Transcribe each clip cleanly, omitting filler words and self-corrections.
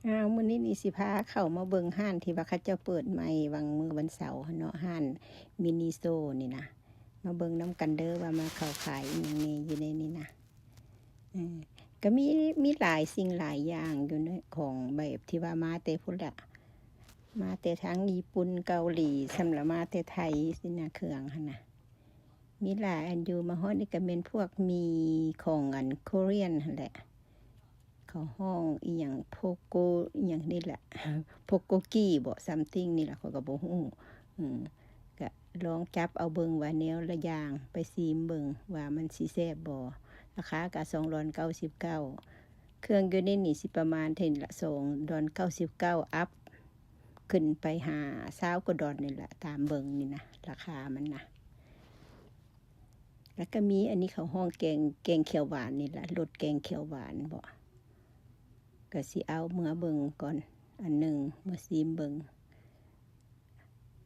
มื้อนี้นี่สิพาเข้ามาเบิ่งห้านที่ว่าเขาเจ้าเปิดใหม่วังมื้อวันเสาร์เนาะห้านมินิโซนี่นะมาเบิ่งนำกันเด้อว่ามาเข้าขายอิหยังแหน่อยู่ในนี้นะก็มีหลายสิ่งหลายอย่างอยู่ในของแบบที่ว่ามาแต่พุ่นละมาแต่ทางญี่ปุ่นเกาหลีสำหรับมาแต่ไทยสินะเครื่องหั่นน่ะมีหลายอันอยู่มาฮอดนี่ก็แม่นพวกมีของอันโคเรียนหั่นแหละ เขาห้องอีหยังโพโกอีหยังนี่แหละโพโกกี้บ่ something นี่แหละข้อยก็บ่ฮู้ก็ลองจับเอาเบิ่งว่าแนวละอย่างไปซิมเบิ่งว่ามันสิแซ่บบ่ราคาก็299เครื่องอยู่ในนี่สิประมาณเท่านี้ละ299อัปขึ้นไปหา20กว่าดอลนี่แหละตามเบิ่งนี่นะราคามันนะแล้วก็มีอันนี้เขาห้องแกงเขียวหวานนี่แหละรสแกงเขียวหวานบ่ ก็สิเอาเมื่อเบิ่งก่อนอันหนึ่งเมื่อซีมเบิ่ง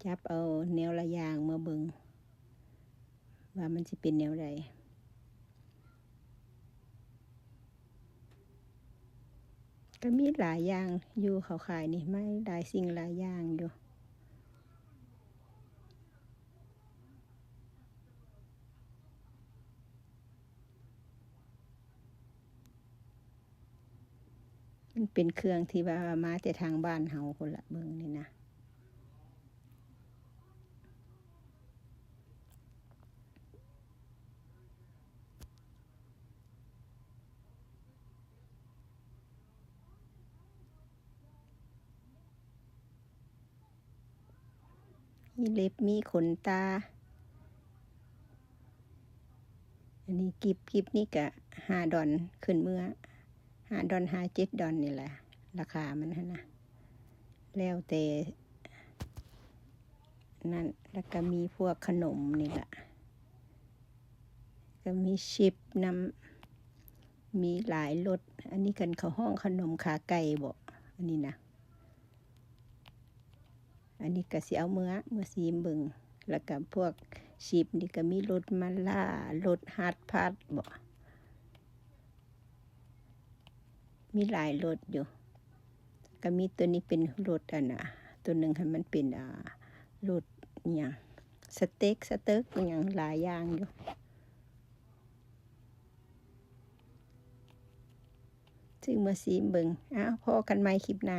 จับเอาแนวละอย่างเมื่อเบิ่งว่ามันสิเป็นแนวใดก็มีหลายอย่างอยู่เขาขายนี่ไม่หลายสิ่งหลายอย่างอยู่มันเป็นเครื่องที่ว่ามาแต่ทางบ้านเฮาคนละเบิ่งนี่นะมีเล็บมีขนตาอันนี้กิบนี่ก็$5ขึ้นเมื่อ$5 $7นี่แหละราคามันหั่นนะแล้วแต่นั่นแล้วก็มีพวกขนมนี่แหละก็มีชิปน้ำมีหลายรสอันนี้กันเขาห้องขนมขาไก่บ่อันนี้นะอันนี้ก็สิเอาเมื่อซีมเบิ่งแล้วก็พวกชิปนี่ก็มีรสมะล่ารสฮาร์ดพัดบ่มีหลายรสอยู่ก็มีตัวนี้เป็นรสอันน่ะตัวหนึ่งให้มันเป็นรสอิหยังสเต็กอิหยังหลายอย่างอยู่ซึ่งมาซีมเบิ่งพอกันใหม่คลิปหน้า